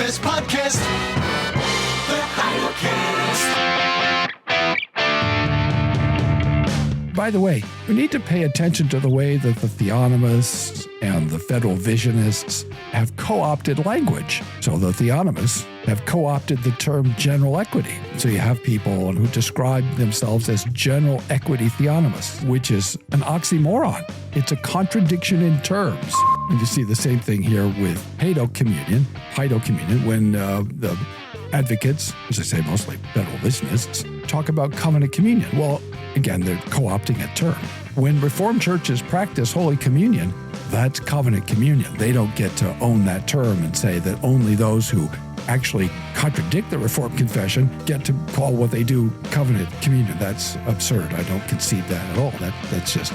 best podcast, the Paedocast. By the way, we need to pay attention to the way that the theonomists and the federal visionists have co-opted language. So the theonomists have co-opted the term general equity. So you have people who describe themselves as general equity theonomists, which is an oxymoron. It's a contradiction in terms. And you see the same thing here with Paedocommunion, when the advocates, as I say, mostly federal visionists, talk about covenant communion. Well, again, they're co-opting a term. When Reformed churches practice Holy Communion, that's covenant communion. They don't get to own that term and say that only those who actually contradict the Reformed confession get to call what they do covenant communion. That's absurd. I don't concede that at all. That's just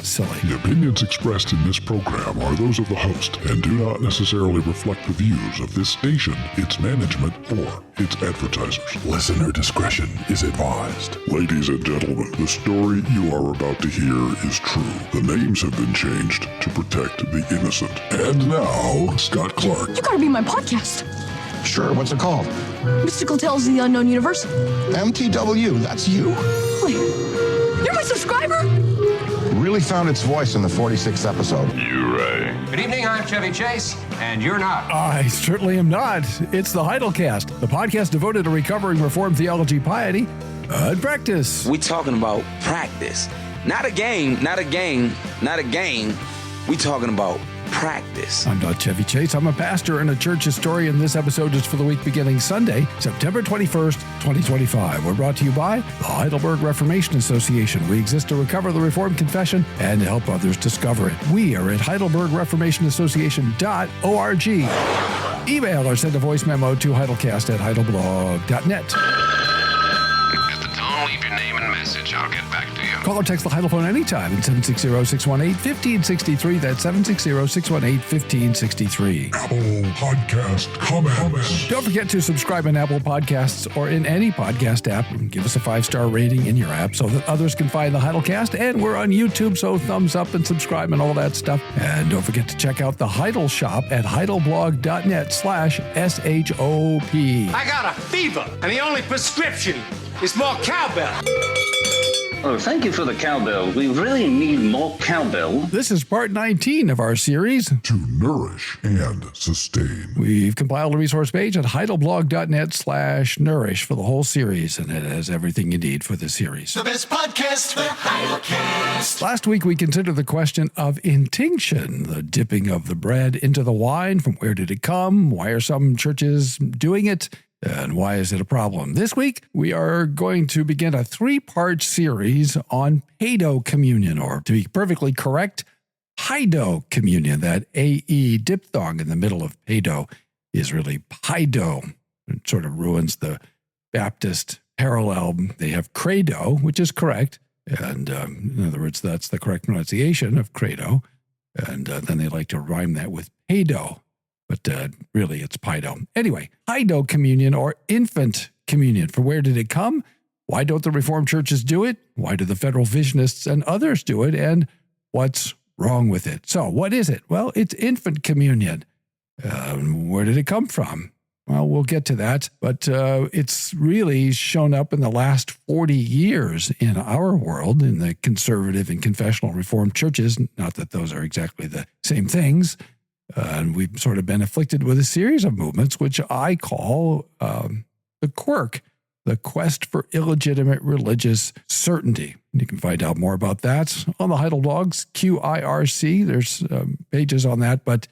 silly. The opinions expressed in this program are those of the host and do not necessarily reflect the views of this station, its management, or its advertisers. Listener discretion is advised. Ladies and gentlemen, the story you are about to hear is true. The names have been changed to protect the innocent. And now, Scott Clark. You gotta be my podcast. Sure, what's it called? Mystical Tales of the Unknown Universe. MTW, that's you? Wait, you're my subscriber? Really found its voice in the 46th episode. You right. Good evening, I'm Chevy Chase, and you're not. I certainly am not. It's the Heidelcast, the podcast devoted to recovering Reformed theology, piety, and practice. We talking about practice. Not a game. We talking about practice. I'm not Chevy Chase. I'm a pastor and a church historian. This episode is for the week beginning Sunday, September 21st, 2025. We're brought to you by the Heidelberg Reformation Association. We exist to recover the Reformed confession and to help others discover it. We are at heidelbergreformationassociation.org. Email or send a voice memo to heidelcast@heidelblog.net. At the tone, leave your name and message. I'll get back to you. Call or text the Heidel phone anytime at 760-618-1563. That's 760-618-1563. Apple Podcast comments. Don't forget to subscribe on Apple Podcasts or in any podcast app. And give us a 5-star rating in your app so that others can find the Heidelcast. And we're on YouTube, so thumbs up and subscribe and all that stuff. And don't forget to check out the Heidel shop at heidelblog.net/SHOP. I got a fever, and the only prescription is more cowbell. Oh, thank you for the cowbell. We really need more cowbell. This is part 19 of our series, To nourish and sustain. We've compiled a resource page at heidelblog.net/nourish for the whole series, and it has everything you need for the series. The best podcast, the Heidelcast. Last week, we considered the question of intinction, the dipping of the bread into the wine. From where did it come? Why are some churches doing it? And why is it a problem? This week, we are going to begin a 3-part series on Paedocommunion, or to be perfectly correct, Paedocommunion. That A-E diphthong in the middle of Paedo is really Paedo. It sort of ruins the Baptist parallel. They have credo, which is correct. And in other words, that's the correct pronunciation of credo. And then they like to rhyme that with Paedo. But really, it's Paedo. Anyway, Paedocommunion, or infant communion. From where did it come? Why don't the Reformed churches do it? Why do the federal visionists and others do it? And what's wrong with it? So what is it? Well, it's infant communion. Where did it come from? Well, we'll get to that. But it's really shown up in the last 40 years in our world, in the conservative and confessional Reformed churches. Not that those are exactly the same things. And we've sort of been afflicted with a series of movements, which I call the quirk, the quest for illegitimate religious certainty. And you can find out more about that on the Heidel blogs, QIRC. There's pages on that, but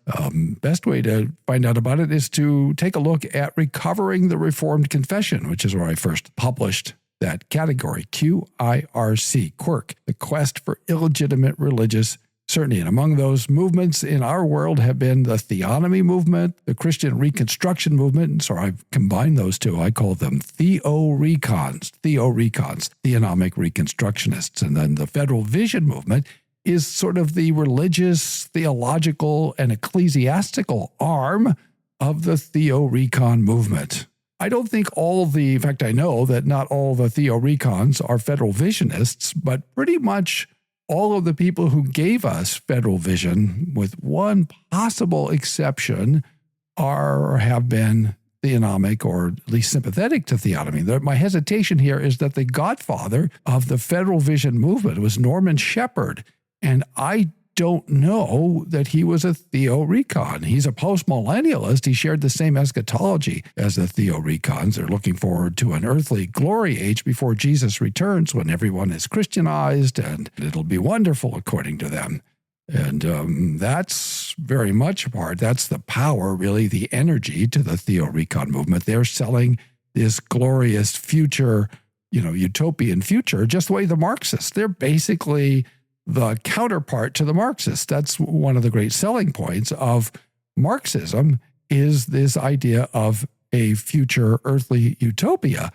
best way to find out about it is to take a look at Recovering the Reformed Confession, which is where I first published that category, QIRC, quirk, the quest for illegitimate religious certainty. And among those movements in our world have been the theonomy movement, the Christian Reconstruction movement. And so I've combined those two. I call them theorecons, theonomic reconstructionists. And then the Federal Vision movement is sort of the religious, theological, and ecclesiastical arm of the theorecon movement. I don't think in fact, I know that not all the theorecons are Federal Visionists, but pretty much all of the people who gave us Federal Vision, with one possible exception, are or have been theonomic or at least sympathetic to theonomy. My hesitation here is that the godfather of the Federal Vision movement was Norman Shepherd, and I don't know that he was a theorecon. He's a postmillennialist. He shared the same eschatology as the theorecons. They're looking forward to an earthly glory age before Jesus returns when everyone is Christianized, and it'll be wonderful according to them. And that's very much a part. That's the power, really, the energy to the theorecon movement. They're selling this glorious future, utopian future, just the way the Marxists. They're basically the counterpart to the Marxists. That's one of the great selling points of Marxism, is this idea of a future earthly utopia.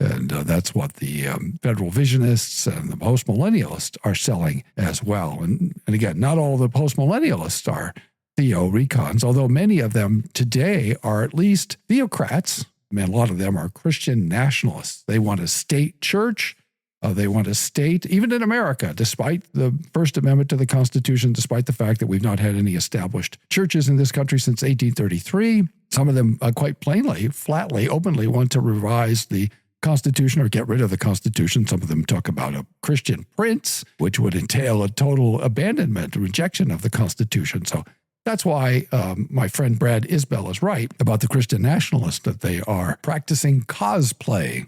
And that's what the Federal Visionists and the postmillennialists are selling as well. And again, not all the postmillennialists are theorecons, although many of them today are at least theocrats. I mean, a lot of them are Christian nationalists. They want a state church. They want a state, even in America, despite the First Amendment to the Constitution, despite the fact that we've not had any established churches in this country since 1833. Some of them quite plainly, flatly, openly want to revise the Constitution or get rid of the Constitution. Some of them talk about a Christian prince, which would entail a total abandonment, rejection of the Constitution. So that's why my friend Brad Isbell is right about the Christian nationalists, that they are practicing cosplay.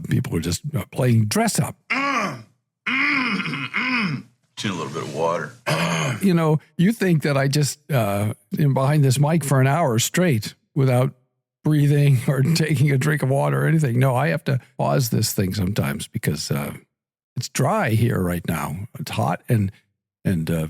People are just playing dress up. Need a little bit of water. You think that I just am behind this mic for an hour straight without breathing or taking a drink of water or anything. No, I have to pause this thing sometimes because it's dry here right now. It's hot and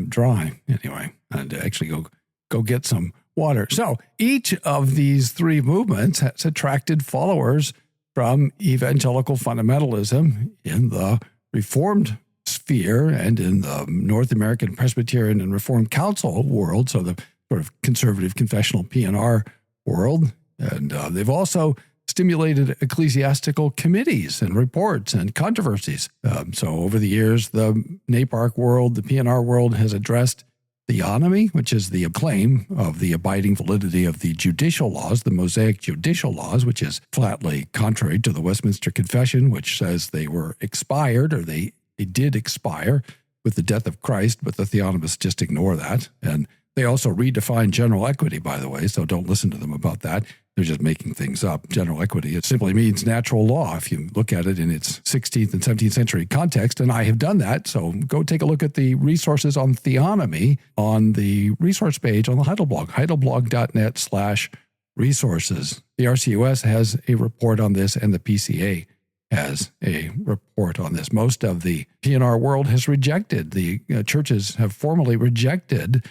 dry anyway. And actually go get some water. So each of these three movements has attracted followers from evangelical fundamentalism in the Reformed sphere and in the North American Presbyterian and Reformed Council world, so the sort of conservative confessional P&R world. And they've also stimulated ecclesiastical committees and reports and controversies. So over the years, the NAPARC world, the P&R world has addressed theonomy, which is the claim of the abiding validity of the judicial laws, the Mosaic judicial laws, which is flatly contrary to the Westminster Confession, which says they were expired, or they did expire with the death of Christ, but the theonomists just ignore that. And they also redefine general equity, by the way, so don't listen to them about that. They're just making things up. General equity, it simply means natural law if you look at it in its 16th and 17th century context, and I have done that. So go take a look at the resources on theonomy on the resource page on the Heidelblog, heidelblog.net/resources. The RCUS has a report on this, and the PCA has a report on this. Most of the P&R world has rejected, the churches have formally rejected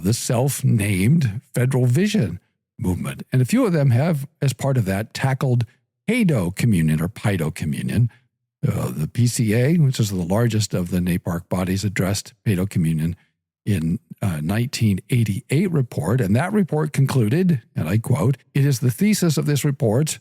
the self-named Federal Vision movement. And a few of them have, as part of that, tackled Paedocommunion or Paedocommunion. The PCA, which is the largest of the NAPARC bodies, addressed Paedocommunion in a 1988 report. And that report concluded, and I quote, "It is the thesis of this report,"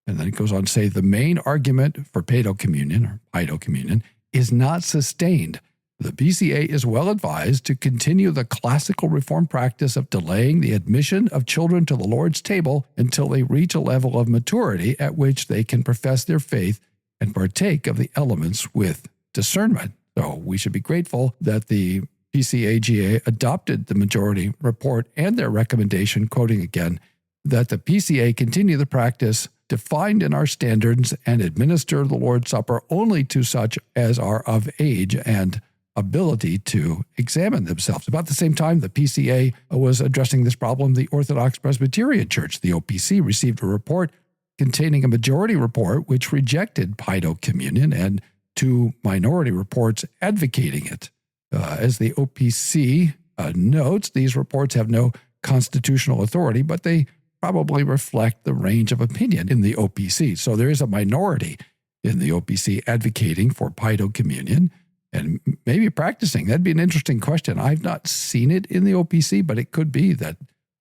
and then it goes on to say, "the main argument for Paedocommunion or Paedocommunion is not sustained. The PCA is well advised to continue the classical Reformed practice of delaying the admission of children to the Lord's table until they reach a level of maturity at which they can profess their faith and partake of the elements with discernment." So we should be grateful that the PCAGA adopted the majority report and their recommendation, quoting again, that the PCA continue the practice defined in our standards and administer the Lord's Supper only to such as are of age and ability to examine themselves. About the same time the PCA was addressing this problem, the Orthodox Presbyterian Church, the OPC, received a report containing a majority report which rejected Paedocommunion and two minority reports advocating it. As the OPC notes, these reports have no constitutional authority, but they probably reflect the range of opinion in the OPC. So there is a minority in the OPC advocating for Paedocommunion and maybe practicing. That'd be an interesting question. I've not seen it in the OPC, but it could be that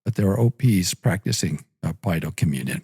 there are OPs practicing Paedocommunion.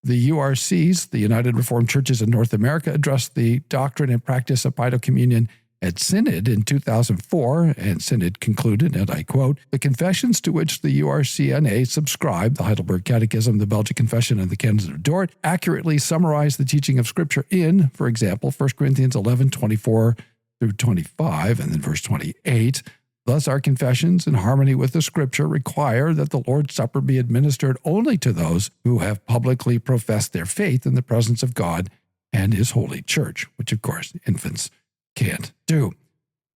The URCs, the United Reformed Churches in North America, addressed the doctrine and practice of Paedocommunion at Synod in 2004, and Synod concluded, and I quote, "The confessions to which the URCNA subscribe, the Heidelberg Catechism, the Belgic Confession, and the Canons of Dort, accurately summarize the teaching of Scripture in, for example, 1 Corinthians 11, 24 through 25, and then verse 28. Thus, our confessions, in harmony with the Scripture, require that the Lord's Supper be administered only to those who have publicly professed their faith in the presence of God and His holy church," which, of course, infants can't do.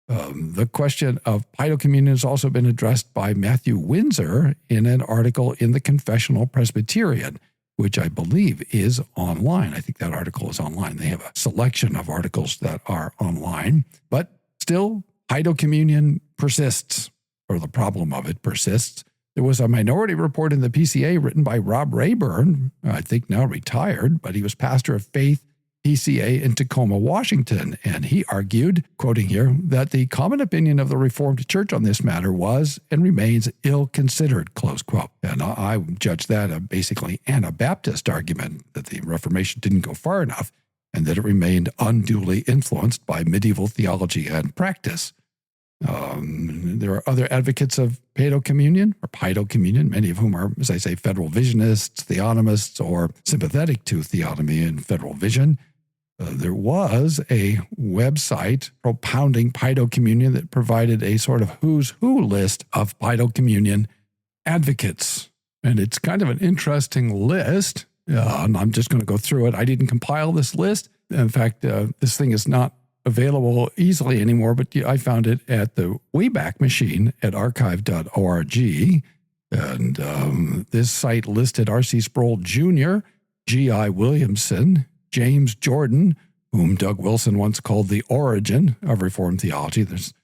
The question of Paedocommunion has also been addressed by Matthew Windsor in an article in the Confessional Presbyterian, which I believe is online. I think that article is online. They have a selection of articles that are online, but still, Paedocommunion persists, or the problem of it persists. There was a minority report in the PCA written by Rob Rayburn, I think now retired, but he was pastor of Faith PCA in Tacoma, Washington, and he argued, quoting here, that the common opinion of the Reformed Church on this matter was and remains ill-considered, close quote. And I judge that a basically Anabaptist argument, that the Reformation didn't go far enough and that it remained unduly influenced by medieval theology and practice. There are other advocates of Paedocommunion, or Paedocommunion, many of whom are, as I say, federal visionists, theonomists, or sympathetic to theonomy and federal vision. There was a website propounding Paedocommunion that provided a sort of who's who list of Paedocommunion advocates. And it's kind of an interesting list. And I'm just going to go through it. I didn't compile this list. In fact, this thing is not available easily anymore, but I found it at the Wayback Machine at archive.org. And this site listed R.C. Sproul Jr., G.I. Williamson, James Jordan, whom Doug Wilson once called the origin of Reformed theology. There's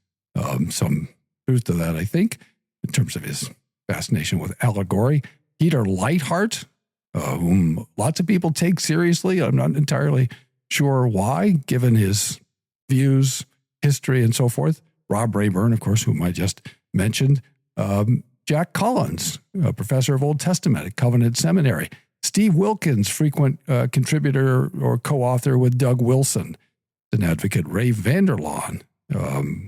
some truth to that, I think, in terms of his fascination with allegory. Peter Leithart, whom lots of people take seriously. I'm not entirely sure why, given his views, history, and so forth. Rob Rayburn, of course, whom I just mentioned. Jack Collins, a professor of Old Testament at Covenant Seminary. Steve Wilkins, frequent contributor or co-author with Doug Wilson. An advocate, Ray Vanderlaan,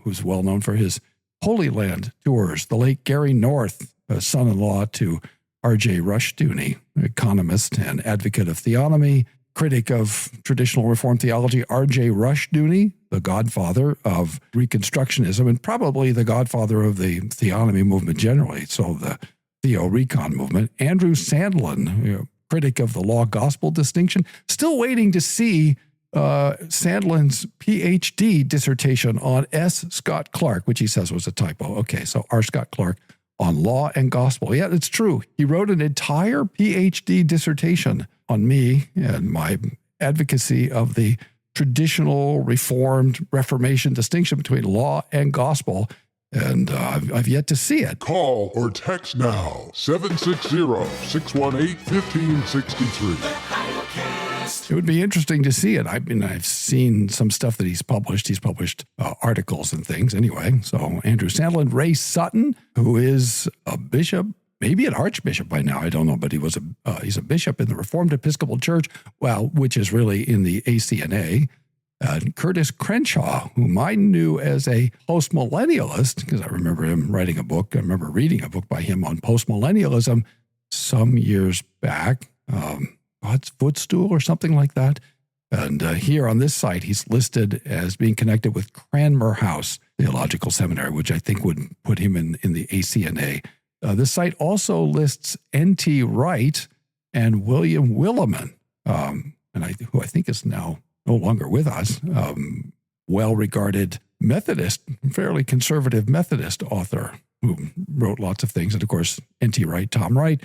who's well known for his Holy Land tours. The late Gary North, son-in-law to R.J. Rushdoony, economist and advocate of theonomy. Critic of traditional Reformed theology, R.J. Rushdoony, the godfather of Reconstructionism and probably the godfather of the theonomy movement generally, so the Theo-Recon movement. Andrew Sandlin, critic of the law-gospel distinction. Still waiting to see Sandlin's PhD dissertation on S. Scott Clark, which he says was a typo. Okay, so R. Scott Clark on law and gospel. Yeah, it's true. He wrote an entire PhD dissertation on me and my advocacy of the traditional Reformed Reformation distinction between law and gospel, and I've yet to see it. Call or text now, 760-618-1563. It would be interesting to see it. I've seen some stuff that he's published. He's published articles and things anyway. So Andrew Sandlin, Ray Sutton, who is a bishop, maybe an archbishop by now, I don't know, but he's a bishop in the Reformed Episcopal Church, which is really in the ACNA. Curtis Crenshaw, whom I knew as a postmillennialist, because I remember him writing a book. I remember reading a book by him on postmillennialism some years back, God's Footstool or something like that. And here on this site, he's listed as being connected with Cranmer House Theological Seminary, which I think would put him in the ACNA. This site also lists N.T. Wright and William Willimon, who I think is now no longer with us, well-regarded Methodist, fairly conservative Methodist author who wrote lots of things. And of course, N.T. Wright, Tom Wright,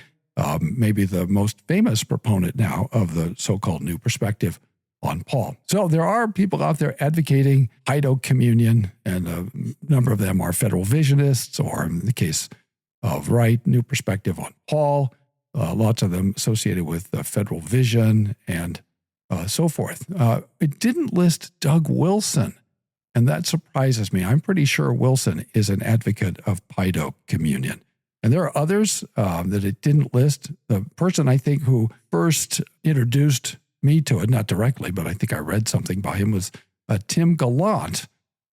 maybe the most famous proponent now of the so-called New Perspective on Paul. So there are people out there advocating Paedocommunion, and a number of them are federal visionists, or in the case of Wright, New Perspective on Paul, lots of them associated with federal vision and so forth. It didn't list Doug Wilson, and that surprises me. I'm pretty sure Wilson is an advocate of Paedocommunion. And there are others that it didn't list. The person I think who first introduced me to it, not directly, but I think I read something by him, was Tim Gallant,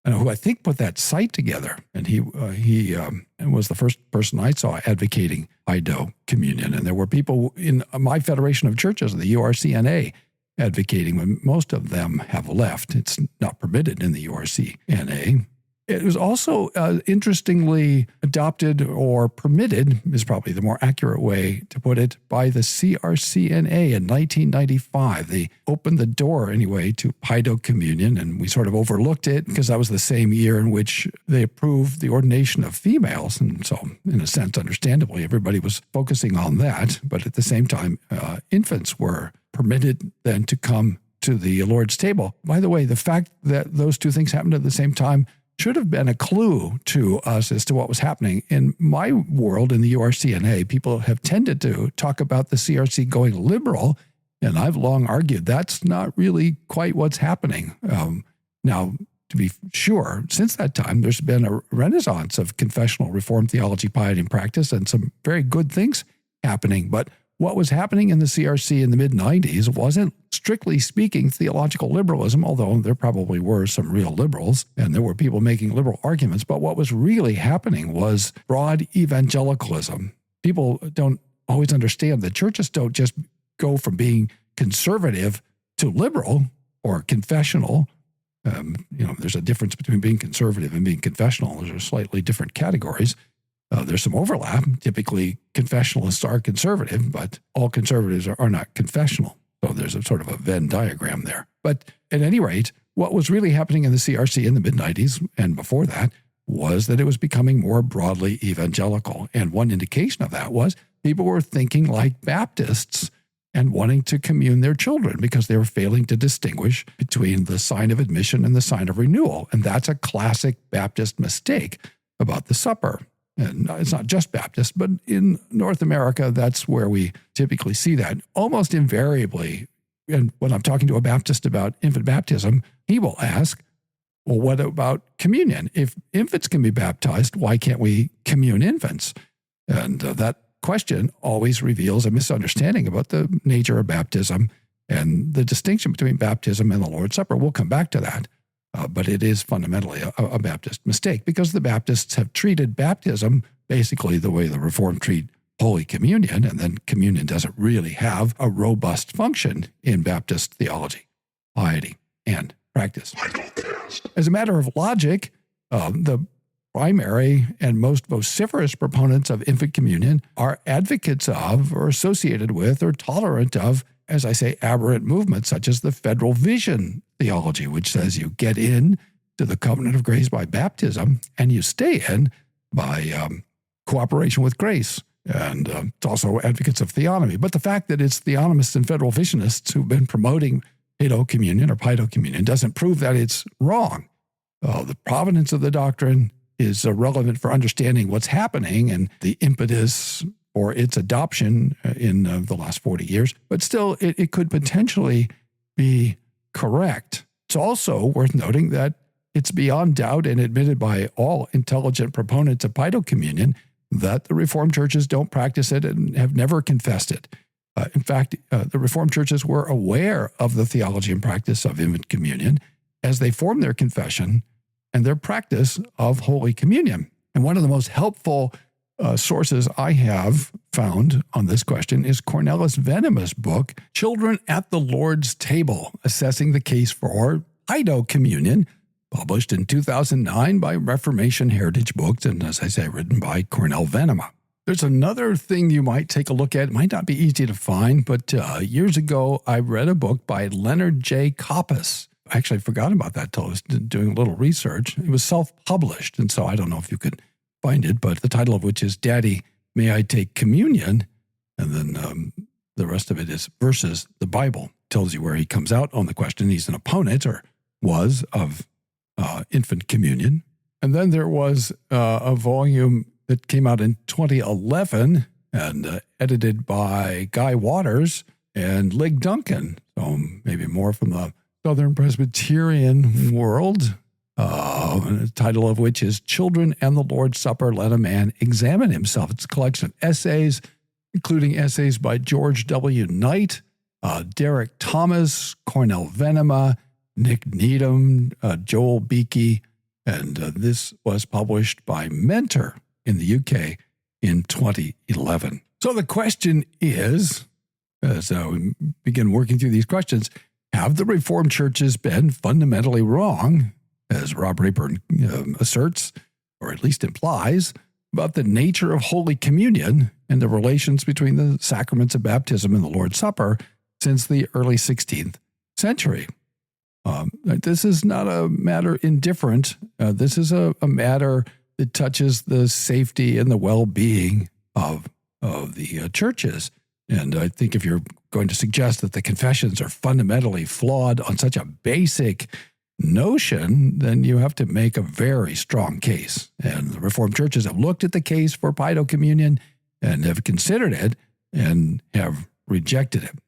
who I think put that site together. And he was the first person I saw advocating Paedocommunion. And there were people in my Federation of Churches, the URCNA, advocating, but most of them have left. It's not permitted in the URCNA. It was also interestingly adopted or permitted, is probably the more accurate way to put it, by the CRCNA in 1995. They opened the door anyway to Paedocommunion, and we sort of overlooked it because that was the same year in which they approved the ordination of females. And so, in a sense, understandably, everybody was focusing on that. But at the same time, infants were permitted then to come to the Lord's table. By the way, the fact that those two things happened at the same time should have been a clue to us as to what was happening. In my world, in the URCNA, people have tended to talk about the CRC going liberal, and I've long argued that's not really quite what's happening. Now, to be sure, since that time, there's been a renaissance of confessional Reformed theology, piety, and practice, and some very good things happening. But what was happening in the CRC in the mid-90s wasn't, strictly speaking, theological liberalism, although there probably were some real liberals, and there were people making liberal arguments. But what was really happening was broad evangelicalism. People don't always understand that churches don't just go from being conservative to liberal or confessional. There's a difference between being conservative and being confessional. Those are slightly different categories. There's some overlap. Typically, confessionalists are conservative, but all conservatives are not confessional. So there's a sort of a Venn diagram there. But at any rate, what was really happening in the CRC in the mid-90s and before that was that it was becoming more broadly evangelical. And one indication of that was people were thinking like Baptists and wanting to commune their children because they were failing to distinguish between the sign of admission and the sign of renewal. And that's a classic Baptist mistake about the supper. And it's not just Baptist, but in North America, that's where we typically see that. Almost invariably, and when I'm talking to a Baptist about infant baptism, he will ask, well, what about communion? If infants can be baptized, why can't we commune infants? And that question always reveals a misunderstanding about the nature of baptism and the distinction between baptism and the Lord's Supper. We'll come back to that. But it is fundamentally a Baptist mistake because the Baptists have treated baptism basically the way the Reformed treat Holy Communion, and then communion doesn't really have a robust function in Baptist theology, piety, and practice. As a matter of logic, the primary and most vociferous proponents of infant communion are advocates of or associated with or tolerant of, as I say, aberrant movements such as the Federal Vision theology, which says you get in to the covenant of grace by baptism and you stay in by cooperation with grace. And it's also advocates of theonomy. But the fact that it's theonomists and Federal Visionists who've been promoting Paedocommunion or Paedocommunion doesn't prove that it's wrong. The provenance of the doctrine is relevant for understanding what's happening and the impetus for its adoption in the last 40 years. But still, it could potentially be correct. It's also worth noting that it's beyond doubt and admitted by all intelligent proponents of Paedocommunion that the Reformed churches don't practice it and have never confessed it. In fact, the Reformed churches were aware of the theology and practice of infant communion as they formed their confession and their practice of Holy Communion. And one of the most helpful sources I have found on this question is Cornelis Venema's book, Children at the Lord's Table, Assessing the Case for Paedocommunion, published in 2009 by Reformation Heritage Books, and as I say, written by Cornel Venema. There's another thing you might take a look at. It might not be easy to find, but years ago, I read a book by Leonard J. Koppas. I actually forgot about that until I was doing a little research. It was self-published, and so I don't know if you could find it, but the title of which is Daddy, May I Take Communion? And then the rest of it is versus the Bible. Tells you where he comes out on the question. He's an opponent, or was, of infant communion. And then there was a volume that came out in 2011 and edited by Guy Waters and Lig Duncan. So maybe more from the Southern Presbyterian world. The title of which is Children and the Lord's Supper, Let a Man Examine Himself. It's a collection of essays, including essays by George W. Knight, Derek Thomas, Cornel Venema, Nick Needham, Joel Beakey, And this was published by Mentor in the UK in 2011. So the question is, as we begin working through these questions, have the Reformed churches been fundamentally wrong, as Rob Rayburn asserts, or at least implies, about the nature of Holy Communion and the relations between the sacraments of baptism and the Lord's Supper since the early 16th century? This is not a matter indifferent. This is a matter that touches the safety and the well-being of the churches. And I think if you're going to suggest that the confessions are fundamentally flawed on such a basic notion, then you have to make a very strong case. And the Reformed churches have looked at the case for Paedocommunion and have considered it and have rejected it.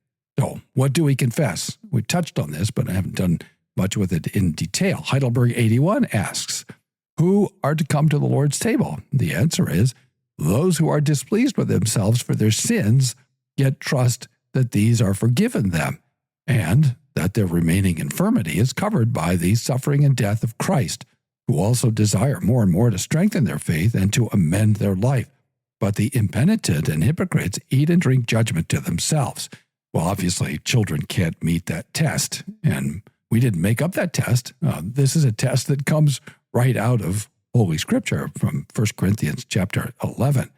So what do we confess? We touched on this, but I haven't done much with it in detail. Heidelberg 81 asks, who are to come to the Lord's table? The answer is those who are displeased with themselves for their sins, yet trust that these are forgiven them, and that their remaining infirmity is covered by the suffering and death of Christ, who also desire more and more to strengthen their faith and to amend their life. But the impenitent and hypocrites eat and drink judgment to themselves. Well, obviously, children can't meet that test, and we didn't make up that test. This is a test that comes right out of Holy Scripture from 1 Corinthians chapter 11.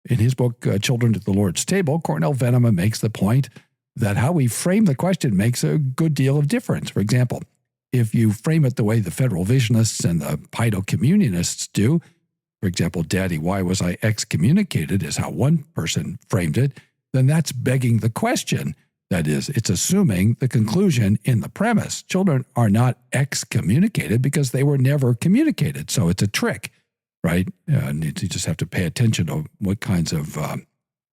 In his book, Children at the Lord's Table, Cornel Venema makes the point that how we frame the question makes a good deal of difference. For example, if you frame it the way the Federal Visionists and the Paedocommunionists do, for example, Daddy, why was I excommunicated is how one person framed it, then that's begging the question. That is, it's assuming the conclusion in the premise. Children are not excommunicated because they were never communicated. So it's a trick, right? And you just have to pay attention to what kinds of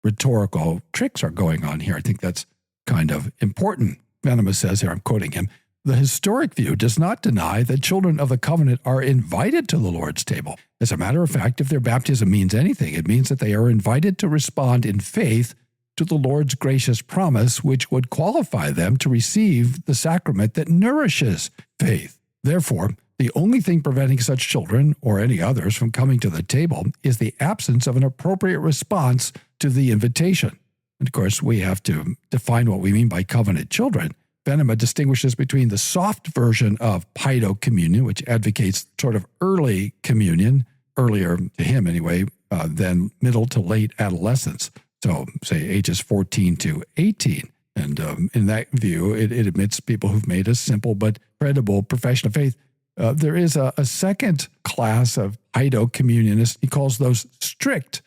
rhetorical tricks are going on here. I think that's kind of important. Venema says here, I'm quoting him, the historic view does not deny that children of the covenant are invited to the Lord's table. As a matter of fact, if their baptism means anything, it means that they are invited to respond in faith to the Lord's gracious promise, which would qualify them to receive the sacrament that nourishes faith. Therefore, the only thing preventing such children, or any others, from coming to the table is the absence of an appropriate response to the invitation. And of course, we have to define what we mean by covenant children. Venema distinguishes between the soft version of Paedocommunion, which advocates sort of early communion, earlier to him anyway, than middle to late adolescence. So, say, ages 14 to 18. And in that view, it admits people who've made a simple but credible profession of faith. There is a second class of Paedocommunionists. He calls those strict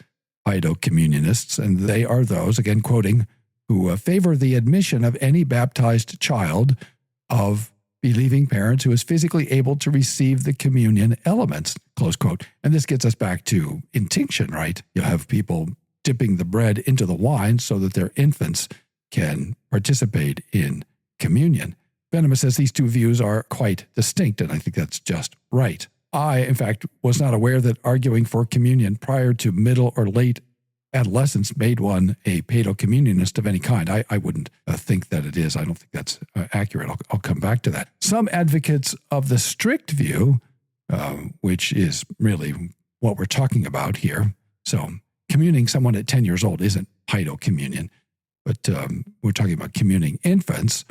Paedocommunionists, and they are those, again quoting, who favor the admission of any baptized child of believing parents who is physically able to receive the communion elements, close quote. And this gets us back to intinction, right? You have people dipping the bread into the wine so that their infants can participate in communion. Venema says these two views are quite distinct, and I think that's just right. I, in fact, was not aware that arguing for communion prior to middle or late adolescence made one a Paedocommunionist of any kind. I wouldn't think that it is. I don't think that's accurate. I'll come back to that. Some advocates of the strict view, which is really what we're talking about here. So communing someone at 10 years old isn't Paedocommunion, but we're talking about communing infants.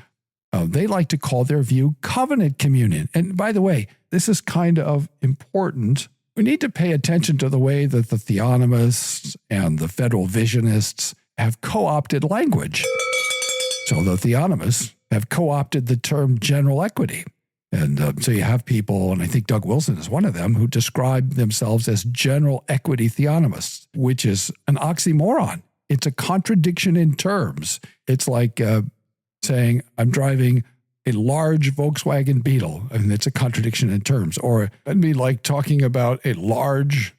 They like to call their view covenant communion. And by the way, this is kind of important. We need to pay attention to the way that the theonomists and the Federal Visionists have co-opted language. So the theonomists have co-opted the term general equity. And so you have people, and I think Doug Wilson is one of them, who describe themselves as general equity theonomists, which is an oxymoron. It's a contradiction in terms. It's like saying, I'm driving a large Volkswagen Beetle. I mean, it's a contradiction in terms. Or it'd be like talking about a large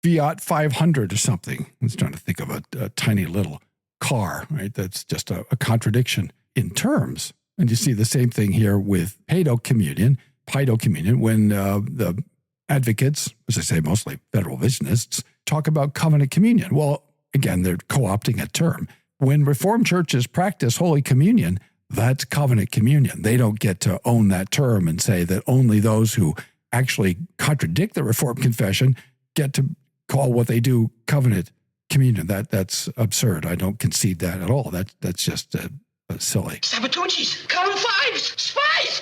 Fiat 500 or something. I was trying to think of a tiny little car, right? That's just a contradiction in terms. And you see the same thing here with Paedocommunion, when the advocates, as I say, mostly Federal Visionists, talk about covenant communion. Well, again, they're co-opting a term. When Reformed churches practice Holy Communion, that's covenant communion. They don't get to own that term and say that only those who actually contradict the Reformed confession get to call what they do covenant communion. That's absurd. I don't concede that at all. That's just silly. Sabatucci's, Common Fives, Spies!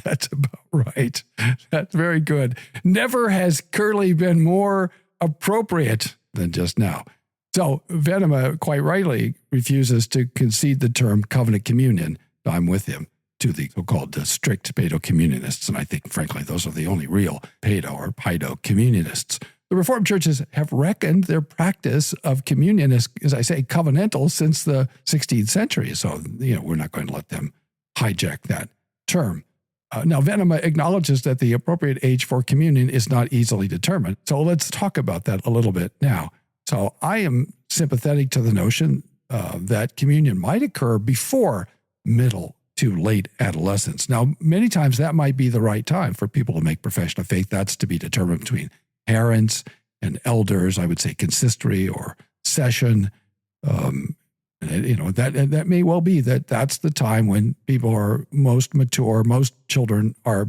That's about right. That's very good. Never has Curly been more appropriate than just now. So Venema quite rightly refuses to concede the term covenant communion. I'm with him, to the so-called strict Paedocommunionists, and I think, frankly, those are the only real Paedocommunionists. The Reformed churches have reckoned their practice of communion as I say, covenantal since the 16th century. So, we're not going to let them hijack that term. Now, Venema acknowledges that the appropriate age for communion is not easily determined. So let's talk about that a little bit now. So I am sympathetic to the notion that communion might occur before middle to late adolescence. Now, many times that might be the right time for people to make profession of faith. That's to be determined between parents and elders, I would say consistory or session. That may well be that's the time when people are most mature. Most children are,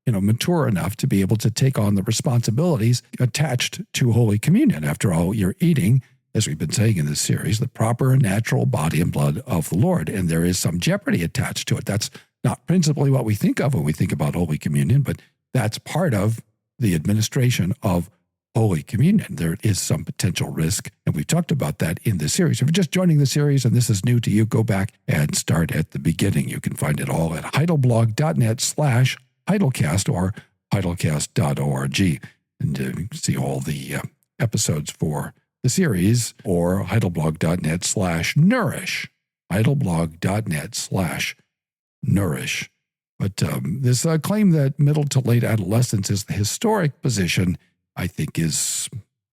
mature enough to be able to take on the responsibilities attached to Holy Communion. After all, you're eating, as we've been saying in this series, the proper and natural body and blood of the Lord, and there is some jeopardy attached to it. That's not principally what we think of when we think about Holy Communion, but that's part of the administration of Holy Communion. There is some potential risk, and we've talked about that in this series. If you're just joining the series and this is new to you, go back and start at the beginning. You can find it all at heidelblog.net/Heidelcast or heidelcast.org, and you can see all the episodes for the series, or heidelblog.net/Nourish, heidelblog.net/Nourish. But this claim that middle to late adolescence is the historic position, I think is,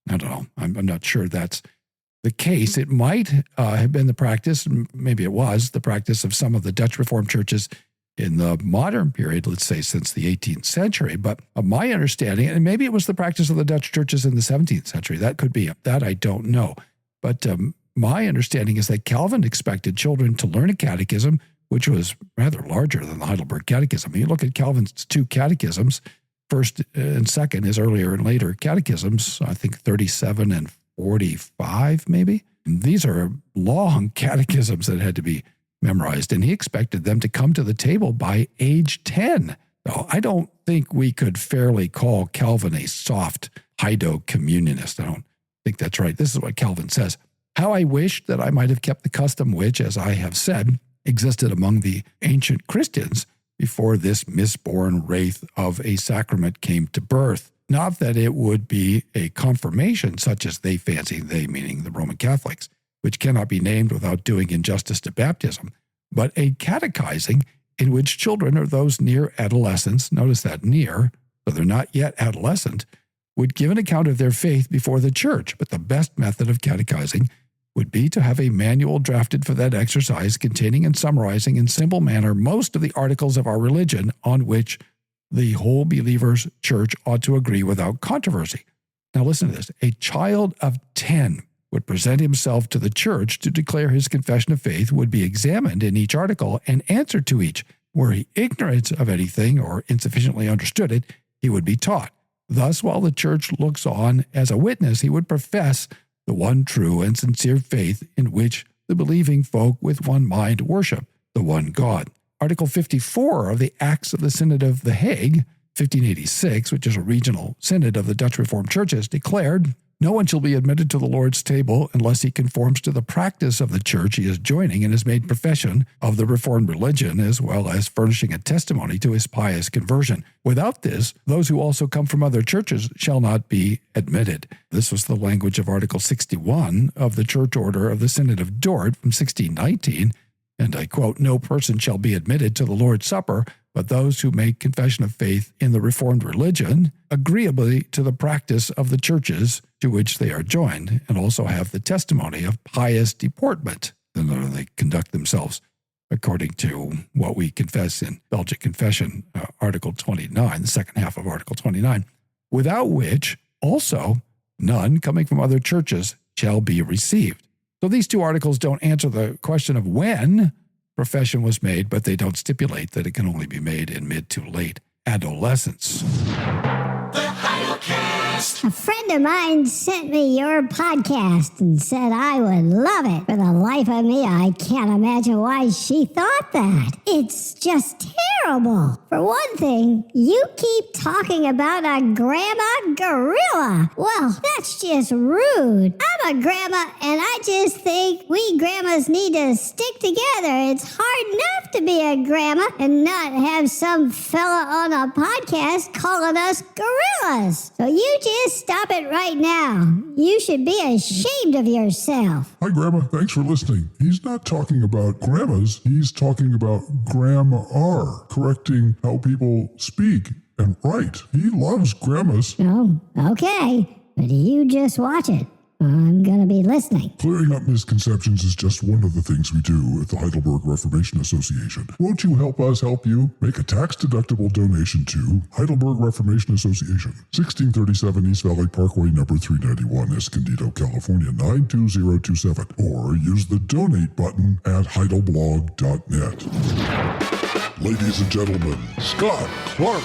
I don't know, I'm not sure that's the case. It might have been the practice, maybe it was, the practice of some of the Dutch Reformed churches in the modern period, let's say since the 18th century. But my understanding, and maybe it was the practice of the Dutch churches in the 17th century, that could be, that I don't know. But my understanding is that Calvin expected children to learn a catechism, which was rather larger than the Heidelberg Catechism. You look at Calvin's two catechisms, first and second, his earlier and later catechisms, I think 37 and 45 maybe. And these are long catechisms that had to be memorized, and he expected them to come to the table by age 10. So I don't think we could fairly call Calvin a soft Paedocommunionist. I don't think that's right. This is what Calvin says. How I wish that I might have kept the custom which, as I have said, existed among the ancient Christians before this misborn wraith of a sacrament came to birth. Not that it would be a confirmation such as they fancy, they meaning the Roman Catholics, which cannot be named without doing injustice to baptism, but a catechizing in which children or those near adolescence, notice that near, so they're not yet adolescent, would give an account of their faith before the church. But the best method of catechizing would be to have a manual drafted for that exercise containing and summarizing in simple manner most of the articles of our religion on which the whole believer's church ought to agree without controversy. Now listen to this. A child of 10 would present himself to the church to declare his confession of faith, would be examined in each article and answered to each. Were he ignorant of anything or insufficiently understood it, he would be taught. Thus, while the church looks on as a witness, he would profess the one true and sincere faith in which the believing folk with one mind worship the one God. Article 54 of the Acts of the Synod of The Hague, 1586, which is a regional synod of the Dutch Reformed churches, declared, no one shall be admitted to the Lord's table unless he conforms to the practice of the church he is joining and has made profession of the Reformed religion, as well as furnishing a testimony to his pious conversion. Without this, those who also come from other churches shall not be admitted. This was the language of Article 61 of the Church Order of the Synod of Dort from 1619, and I quote, no person shall be admitted to the Lord's Supper but those who make confession of faith in the Reformed religion agreeably to the practice of the churches to which they are joined, and also have the testimony of pious deportment. Then they conduct themselves according to what we confess in Belgic Confession, Article 29, the second half of Article 29, without which also none coming from other churches shall be received. So these two articles don't answer the question of when profession was made, but they don't stipulate that it can only be made in mid to late adolescence. A friend of mine sent me your podcast and said I would love it. For the life of me, I can't imagine why she thought that. It's just terrible. For one thing, you keep talking about a grandma gorilla. Well, that's just rude. I'm a grandma, and I just think we grandmas need to stick together. It's hard enough to be a grandma and not have some fella on a podcast calling us gorillas. So you just stop it right now. You should be ashamed of yourself. Hi, Grandma. Thanks for listening. He's not talking about grandmas. He's talking about Grandma, correcting how people speak and write. He loves grandmas. Oh, okay. But you just watch it. I'm going to be listening. Clearing up misconceptions is just one of the things we do at the Heidelberg Reformation Association. Won't you help us help you? Make a tax-deductible donation to Heidelberg Reformation Association, 1637 East Valley Parkway, number 391, Escondido, California, 92027. Or use the donate button at heidelblog.net. Ladies and gentlemen, Scott Clark.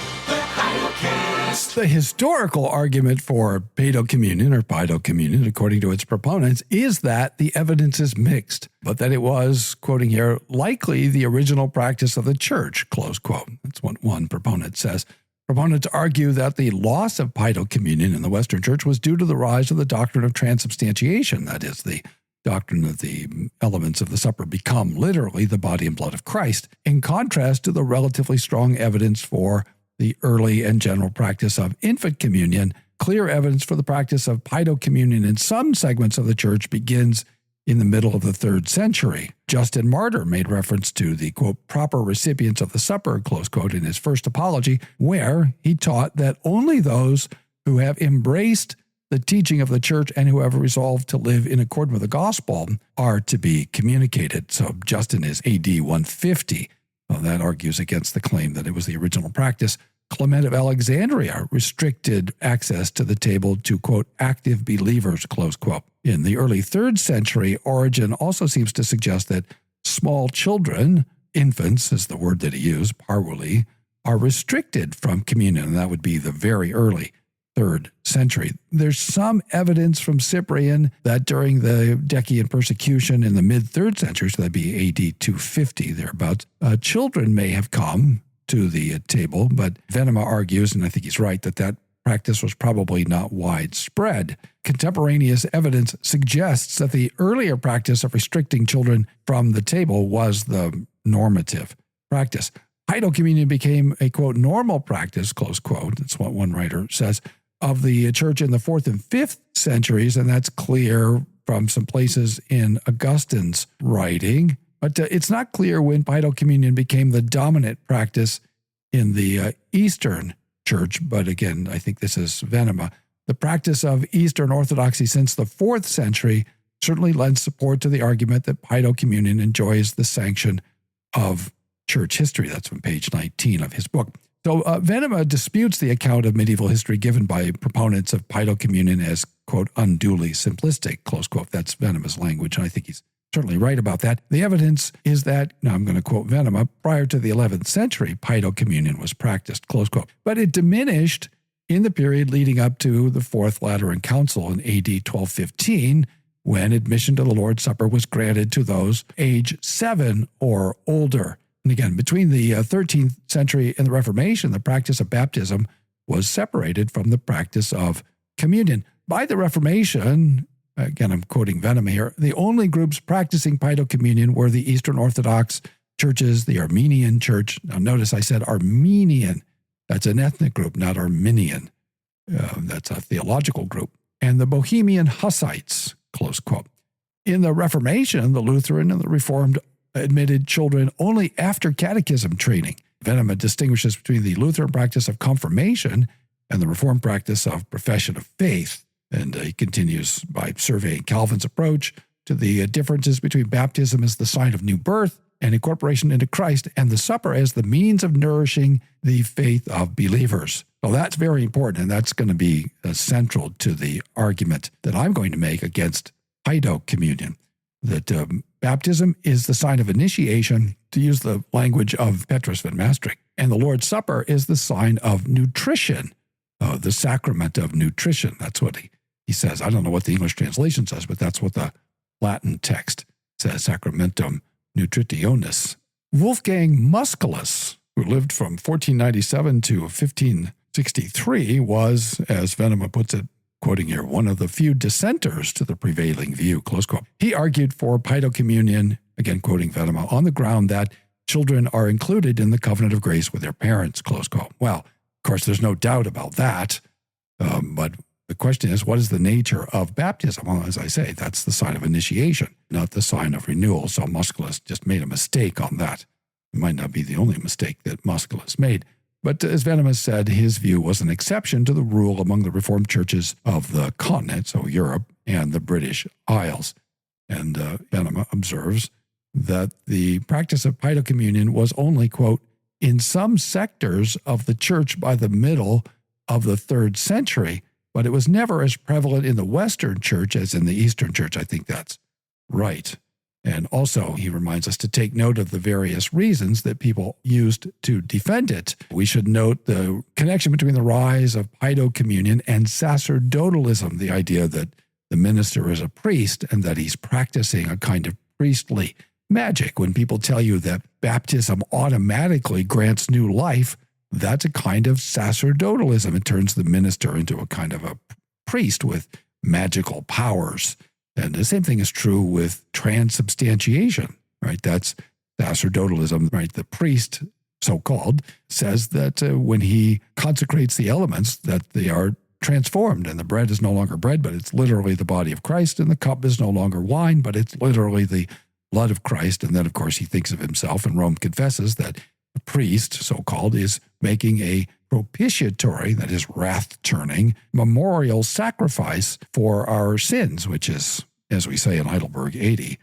The historical argument for Paedocommunion or Paedocommunion, according to its proponents, is that the evidence is mixed, but that it was, quoting here, likely the original practice of the church, close quote. That's what one proponent says. Proponents argue that the loss of Paedocommunion in the Western Church was due to the rise of the doctrine of transubstantiation, that is, the doctrine that the elements of the supper become literally the body and blood of Christ, in contrast to the relatively strong evidence for the early and general practice of infant communion. Clear evidence for the practice of Paedocommunion in some segments of the church begins in the middle of the 3rd century. Justin Martyr made reference to the, quote, proper recipients of the supper, close quote, in his first apology, where he taught that only those who have embraced the teaching of the church and who have resolved to live in accordance with the gospel are to be communicated. So Justin is AD 150. Well, that argues against the claim that it was the original practice. Clement of Alexandria restricted access to the table to, quote, active believers, close quote. In the early 3rd century, Origen also seems to suggest that small children, infants is the word that he used, parvuli, are restricted from communion, and that would be the very early 3rd century. There's some evidence from Cyprian that during the Decian persecution in the mid-3rd century, so that'd be AD 250 thereabouts, children may have come to the table, but Venema argues, and I think he's right, that practice was probably not widespread. Contemporaneous evidence suggests that the earlier practice of restricting children from the table was the normative practice. Paedocommunion became a, quote, normal practice, close quote, that's what one writer says, of the church in the 4th and 5th centuries, and that's clear from some places in Augustine's writing. But it's not clear when Paedocommunion became the dominant practice in the Eastern Church. But again, I think this is Venema. The practice of Eastern Orthodoxy since the 4th century certainly lends support to the argument that Paedocommunion enjoys the sanction of church history. That's from page 19 of his book. So Venema disputes the account of medieval history given by proponents of Paedocommunion as, quote, unduly simplistic, close quote. That's Venema's language, and I think he's certainly right about that. The evidence is that, now I'm going to quote Venema, prior to the 11th century, Paedocommunion was practiced, close quote. But it diminished in the period leading up to the Fourth Lateran Council in AD 1215, when admission to the Lord's Supper was granted to those age 7 or older. And again, between the 13th century and the Reformation, the practice of baptism was separated from the practice of communion. By the Reformation, again, I'm quoting Venema here, the only groups practicing Paedocommunion were the Eastern Orthodox churches, the Armenian Church. Now, notice I said Armenian. That's an ethnic group, not Arminian. That's a theological group. And the Bohemian Hussites, close quote. In the Reformation, the Lutheran and the Reformed admitted children only after catechism training. Venema distinguishes between the Lutheran practice of confirmation and the Reformed practice of profession of faith. And he continues by surveying Calvin's approach to the differences between baptism as the sign of new birth and incorporation into Christ, and the supper as the means of nourishing the faith of believers. Well, that's very important, and that's going to be central to the argument that I'm going to make against Paedocommunion, that baptism is the sign of initiation, to use the language of Petrus van Maastricht. And the Lord's Supper is the sign of nutrition, the sacrament of nutrition. That's what he says. I don't know what the English translation says, but that's what the Latin text says, sacramentum nutritionis. Wolfgang Musculus, who lived from 1497 to 1563, was, as Venema puts it, quoting here, one of the few dissenters to the prevailing view, close quote. He argued for Paedocommunion, again quoting Venema, on the ground that children are included in the covenant of grace with their parents, close quote. Well, of course, there's no doubt about that, but the question is, what is the nature of baptism? Well, as I say, that's the sign of initiation, not the sign of renewal. So Musculus just made a mistake on that. It might not be the only mistake that Musculus made. But as Venema said, his view was an exception to the rule among the Reformed churches of the continent, so Europe and the British Isles. And Venema observes that the practice of Paedocommunion was only, quote, in some sectors of the church by the middle of the 3rd century, but it was never as prevalent in the Western church as in the Eastern church. I think that's right. And also, he reminds us to take note of the various reasons that people used to defend it. We should note the connection between the rise of Paedocommunion and sacerdotalism, the idea that the minister is a priest and that he's practicing a kind of priestly magic. When people tell you that baptism automatically grants new life, that's a kind of sacerdotalism. It turns the minister into a kind of a priest with magical powers. And the same thing is true with transubstantiation, right? That's sacerdotalism, right? The priest, so-called, says that when he consecrates the elements, that they are transformed, and the bread is no longer bread, but it's literally the body of Christ, and the cup is no longer wine, but it's literally the blood of Christ. And then, of course, he thinks of himself, and Rome confesses that the priest, so-called, is making a propitiatory, that is wrath-turning, memorial sacrifice for our sins, which is, as we say in Heidelberg 80,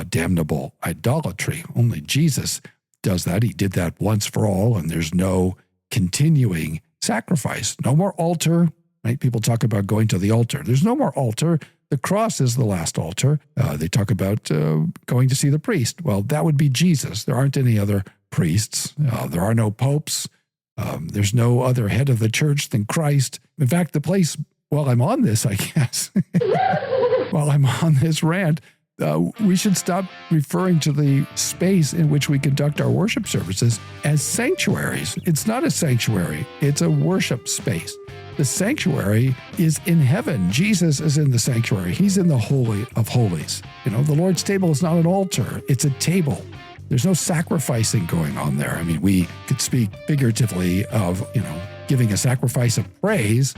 damnable idolatry. Only Jesus does that. He did that once for all, and there's no continuing sacrifice. No more altar, right? People talk about going to the altar. There's no more altar. The cross is the last altar. They talk about going to see the priest. Well, that would be Jesus. There aren't any other priests. There are no popes. There's no other head of the church than Christ. In fact, the place, while I'm on this, I guess, while I'm on this rant, we should stop referring to the space in which we conduct our worship services as sanctuaries. It's not a sanctuary. It's a worship space. The sanctuary is in heaven. Jesus is in the sanctuary. He's in the Holy of Holies. You know, the Lord's table is not an altar. It's a table. There's no sacrificing going on there. I mean, we could speak figuratively of, giving a sacrifice of praise,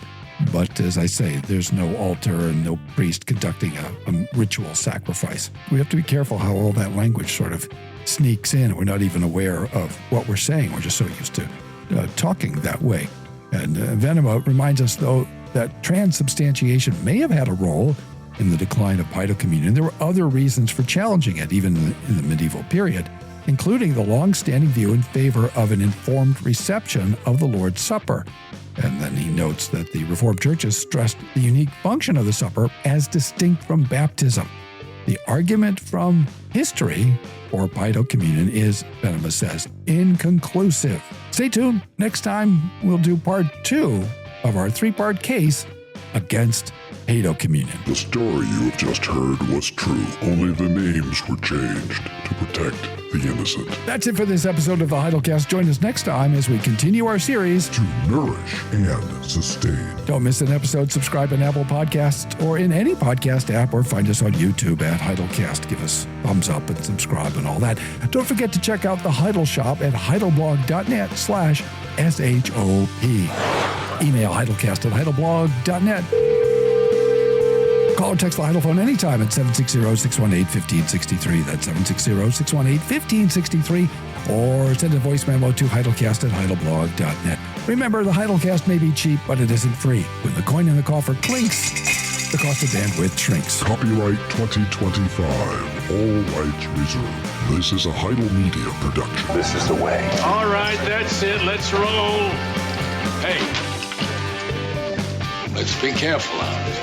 but as I say, there's no altar and no priest conducting a ritual sacrifice. We have to be careful how all that language sort of sneaks in. We're not even aware of what we're saying. We're just so used to talking that way. And Venema reminds us, though, that transubstantiation may have had a role in the decline of Paedocommunion. There were other reasons for challenging it, even in the medieval period, including the long-standing view in favor of an informed reception of the Lord's Supper. And then he notes that the Reformed churches stressed the unique function of the supper as distinct from baptism. The argument from history for Paedocommunion is, Venema says, inconclusive. Stay tuned. Next time, we'll do part 2 of our 3-part case against Paedocommunion. The story you have just heard was true. Only the names were changed to protect the innocent. That's it for this episode of the Heidelcast. Join us next time as we continue our series to nourish and sustain. Don't miss an episode. Subscribe on Apple Podcasts or in any podcast app, or find us on YouTube at Heidelcast. Give us thumbs up and subscribe and all that. Don't forget to check out the Heidel Shop at heidelblog.net/SHOP. Email heidelcast@heidelblog.net. Call or text the Heidel phone anytime at 760-618-1563. That's 760-618-1563. Or send a voice memo to heidelcast@heidelblog.net. Remember, the Heidelcast may be cheap, but it isn't free. When the coin in the coffer clinks, the cost of bandwidth shrinks. Copyright 2025. All rights reserved. This is a Heidel Media production. This is the way. All right, that's it. Let's roll. Hey. Let's be careful out there.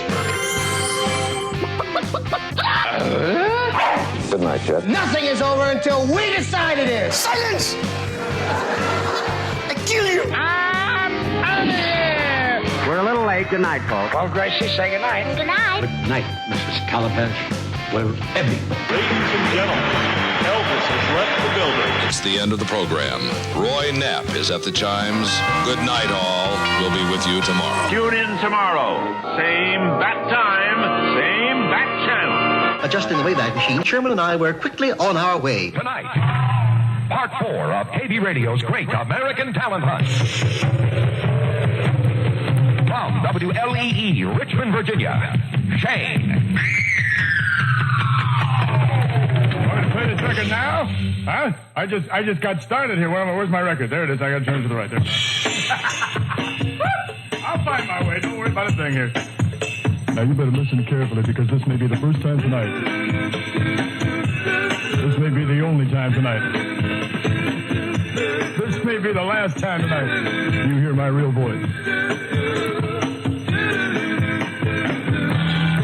Good night, Chet. Nothing is over until we decide it is. Silence! you. I'm out of here. We're a little late. Good night, folks. Well, Gracie, say good night. Good night. Good night, Mrs. Calabash. Well, Ebby. Ladies and gentlemen, Elvis has left the building. It's the end of the program. Roy Knapp is at the chimes. Good night, all. We'll be with you tomorrow. Tune in tomorrow. Same bat time, same bat channel. Adjusting the Wayback Machine, Sherman and I were quickly on our way. Tonight, part 4 of KB Radio's Great American Talent Hunt. From WLEE, Richmond, Virginia, Shane. Want to play this record now? Huh? I just got started here. Where's my record? There it is. I got to turn to the right there. I'll find my way. Don't worry about a thing here. Now, you better listen carefully because this may be the first time tonight. This may be the only time tonight. This may be the last time tonight you hear my real voice.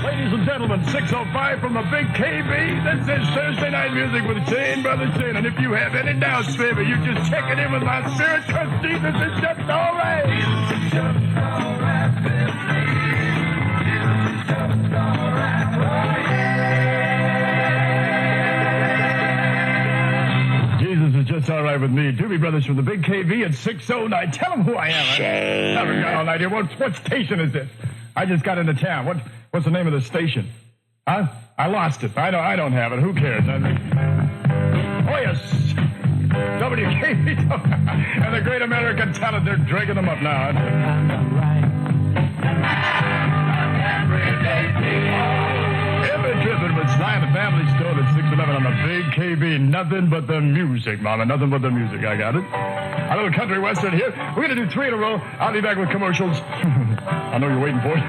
Ladies and gentlemen, 6:05 from the Big KB. This is Thursday Night Music with Shane, Brother Shane. And if you have any doubts, baby, you just check it in with my spirit because Jesus is just all right. Jesus is just all right with me. Jesus is just all right with me. Doobie Brothers from the Big KV at 6:09. Tell them who I am. I haven't got all idea. What station is this? I just got into town. What's the name of the station? Huh? I lost it. I don't have it. Who cares? Oh, yes. WKV and the Great American Talent. They're dragging them up now. Every tripping with Sly and the Family Stone at 6:11 on the Big KB. Nothing but the music, Mama. Nothing but the music. I got it. A little country western here. We're going to do 3 in a row. I'll be back with commercials. I know you're waiting for it.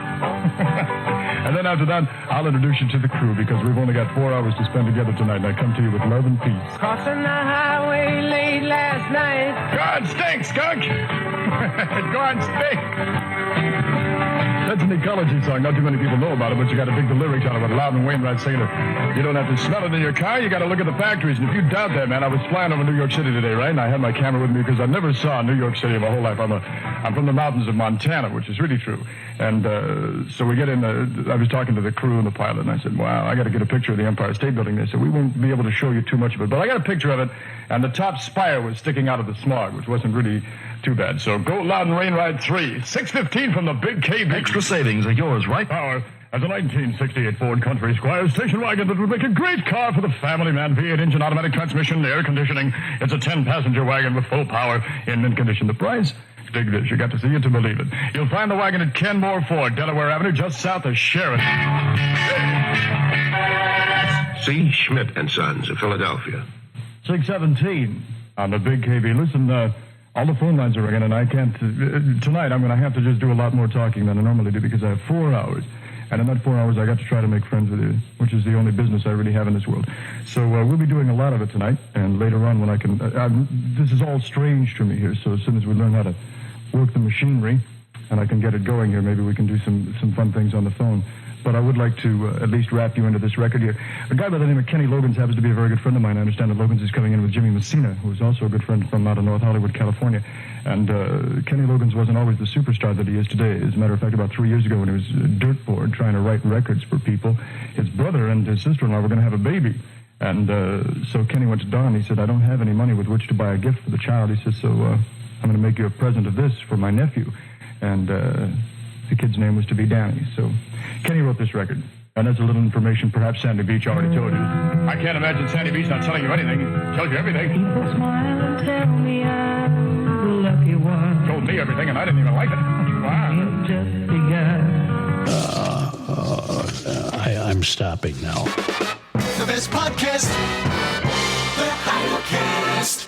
And then after that, I'll introduce you to the crew because we've only got 4 hours to spend together tonight. And I come to you with love and peace. Crossing the highway late last night. Go on, stink, skunk. Go on, stink. That's an ecology song. Not too many people know about it, but you got to dig the lyrics out of it. Loudon Wainwright singing it. You don't have to smell it in your car. You got to look at the factories. And if you doubt that, man, I was flying over New York City today, right? And I had my camera with me because I never saw New York City my whole life. I'm from the mountains of Montana, which is really true. And so we get in. I was talking to the crew and the pilot, and I said, "Wow, I got to get a picture of the Empire State Building." They said, "We won't be able to show you too much of it, but I got a picture of it." And the top spire was sticking out of the smog, which wasn't really too bad. So go Loudon Wainwright 3, 6:15 from the Big KB. Extra savings are yours, right? Power as a 1968 Ford Country Squire station wagon that would make a great car for the family man. V8 engine, automatic transmission, air conditioning. It's a 10-passenger wagon with full power in mint condition. The price? Dig this. You got to see it to believe it. You'll find the wagon at Kenmore Ford, Delaware Avenue, just south of Sheridan. C. Schmidt and Sons of Philadelphia. 6:17 on the Big KB. Listen, all the phone lines are ringing, and I can't... tonight, I'm going to have to just do a lot more talking than I normally do because I have 4 hours. And in that 4 hours, I got to try to make friends with you, which is the only business I really have in this world. So we'll be doing a lot of it tonight, and later on when I can... this is all strange to me here, so as soon as we learn how to work the machinery and I can get it going here, maybe we can do some fun things on the phone. But I would like to at least wrap you into this record here. A guy by the name of Kenny Loggins happens to be a very good friend of mine. I understand that Loggins is coming in with Jimmy Messina, who's also a good friend from out of North Hollywood, California. And Kenny Loggins wasn't always the superstar that he is today. As a matter of fact, about 3 years ago when he was dirt bored trying to write records for people, his brother and his sister-in-law were going to have a baby. And so Kenny went to Don. He said, "I don't have any money with which to buy a gift for the child." He says, "So I'm going to make you a present of this for my nephew." And the kid's name was to be Danny. So Kenny wrote this record. And that's a little information perhaps Sandy Beach already told you. I can't imagine Sandy Beach not telling you anything. He tells you everything. People smile and tell me I'm the lucky one. Told me everything, and I didn't even like it. Wow. You've just begun. I'm stopping now. The best podcast, the Paedocast.